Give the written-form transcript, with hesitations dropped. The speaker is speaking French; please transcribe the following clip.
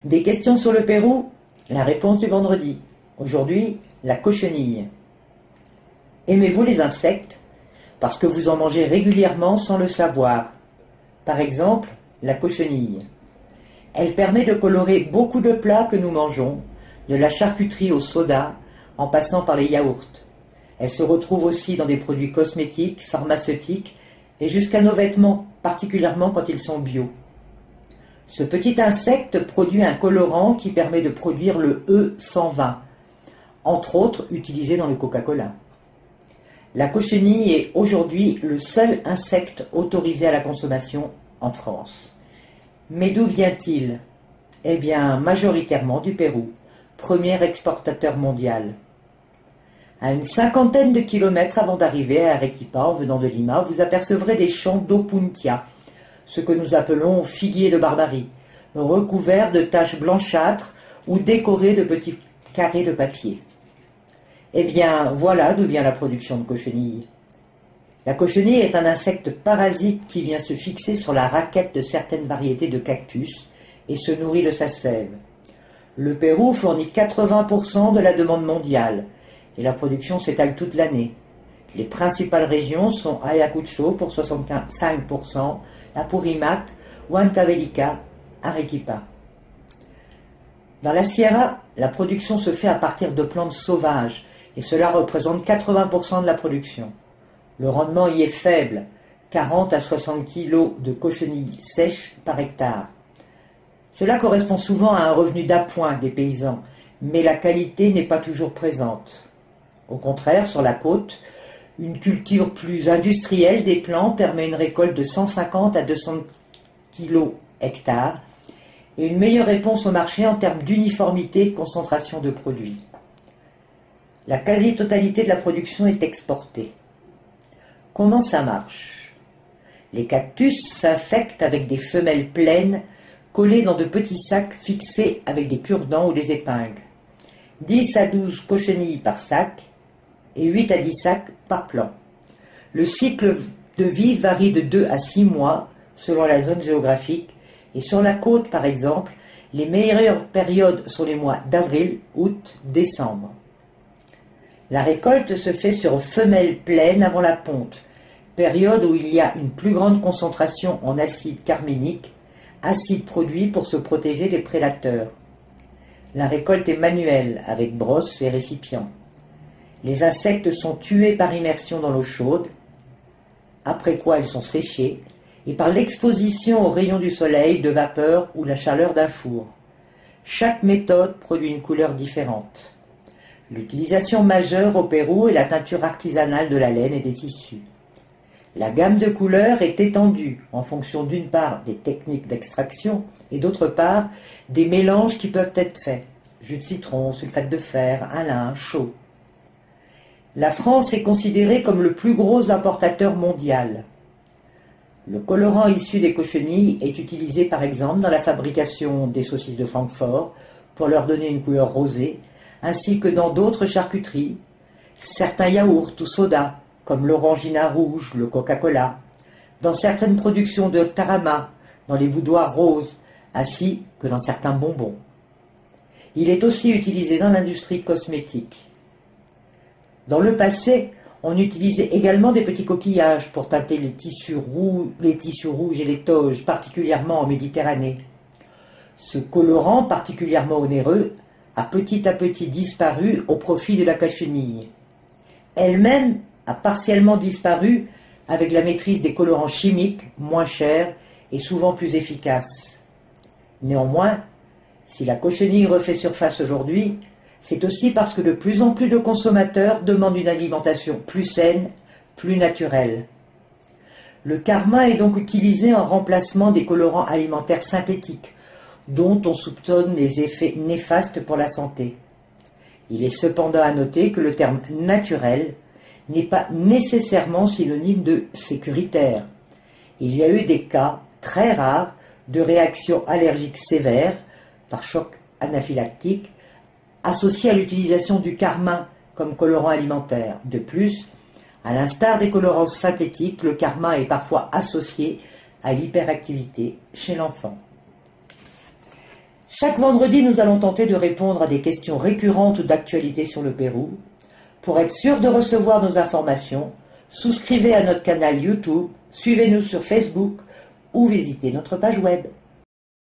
Des questions sur le Pérou? La réponse du vendredi. Aujourd'hui, la cochenille. Aimez-vous les insectes? Parce que vous en mangez régulièrement sans le savoir. Par exemple, la cochenille. Elle permet de colorer beaucoup de plats que nous mangeons, de la charcuterie au soda, en passant par les yaourts. Elle se retrouve aussi dans des produits cosmétiques, pharmaceutiques et jusqu'à nos vêtements, particulièrement quand ils sont bio. Ce petit insecte produit un colorant qui permet de produire le E120, entre autres utilisé dans le Coca-Cola. La cochenille est aujourd'hui le seul insecte autorisé à la consommation en France. Mais d'où vient-il? Eh bien, majoritairement du Pérou, premier exportateur mondial. À une cinquantaine de kilomètres avant d'arriver à Arequipa, en venant de Lima, vous apercevrez des champs d'opuntia, ce que nous appelons figuier de Barbarie, recouverts de taches blanchâtres ou décorés de petits carrés de papier. Eh bien, voilà d'où vient la production de cochenille. La cochenille est un insecte parasite qui vient se fixer sur la raquette de certaines variétés de cactus et se nourrit de sa sève. Le Pérou fournit 80% de la demande mondiale et la production s'étale toute l'année. Les principales régions sont Ayacucho pour 65%, Apurimac, Huancavelica, Arequipa. Dans la Sierra, la production se fait à partir de plantes sauvages et cela représente 80% de la production. Le rendement y est faible, 40 à 60 kg de cochenille sèche par hectare. Cela correspond souvent à un revenu d'appoint des paysans, mais la qualité n'est pas toujours présente. Au contraire, sur la côte, une culture plus industrielle des plants permet une récolte de 150 à 200 kg hectare et une meilleure réponse au marché en termes d'uniformité et de concentration de produits. La quasi-totalité de la production est exportée. Comment ça marche? Les cactus s'infectent avec des femelles pleines collées dans de petits sacs fixés avec des cure-dents ou des épingles. 10 à 12 cochenilles par sac et 8 à 10 sacs par plant. Le cycle de vie varie de 2 à 6 mois selon la zone géographique et sur la côte par exemple, les meilleures périodes sont les mois d'avril, août, décembre. La récolte se fait sur femelles pleines avant la ponte, période où il y a une plus grande concentration en acide carminique, acide produit pour se protéger des prédateurs. La récolte est manuelle, avec brosse et récipient. Les insectes sont tués par immersion dans l'eau chaude, après quoi elles sont séchées, et par l'exposition aux rayons du soleil, de vapeur ou la chaleur d'un four. Chaque méthode produit une couleur différente. L'utilisation majeure au Pérou est la teinture artisanale de la laine et des tissus. La gamme de couleurs est étendue en fonction d'une part des techniques d'extraction et d'autre part des mélanges qui peuvent être faits. Jus de citron, sulfate de fer, alun, chaux. La France est considérée comme le plus gros importateur mondial. Le colorant issu des cochenilles est utilisé par exemple dans la fabrication des saucisses de Francfort pour leur donner une couleur rosée, ainsi que dans d'autres charcuteries, certains yaourts ou sodas, comme l'orangina rouge, le Coca-Cola, dans certaines productions de tarama, dans les boudoirs roses, ainsi que dans certains bonbons. Il est aussi utilisé dans l'industrie cosmétique. Dans le passé, on utilisait également des petits coquillages pour teinter les tissus rouges et les toges, particulièrement en Méditerranée. Ce colorant particulièrement onéreux a petit à petit disparu au profit de la cochenille. Elle-même a partiellement disparu avec la maîtrise des colorants chimiques, moins chers et souvent plus efficaces. Néanmoins, si la cochenille refait surface aujourd'hui, c'est aussi parce que de plus en plus de consommateurs demandent une alimentation plus saine, plus naturelle. Le karma est donc utilisé en remplacement des colorants alimentaires synthétiques, dont on soupçonne les effets néfastes pour la santé. Il est cependant à noter que le terme naturel n'est pas nécessairement synonyme de sécuritaire. Il y a eu des cas très rares de réactions allergiques sévères par choc anaphylactique associées à l'utilisation du carmin comme colorant alimentaire. De plus, à l'instar des colorants synthétiques, le karma est parfois associé à l'hyperactivité chez l'enfant. Chaque vendredi, nous allons tenter de répondre à des questions récurrentes d'actualité sur le Pérou. Pour être sûr de recevoir nos informations, souscrivez à notre canal YouTube, suivez-nous sur Facebook ou visitez notre page web.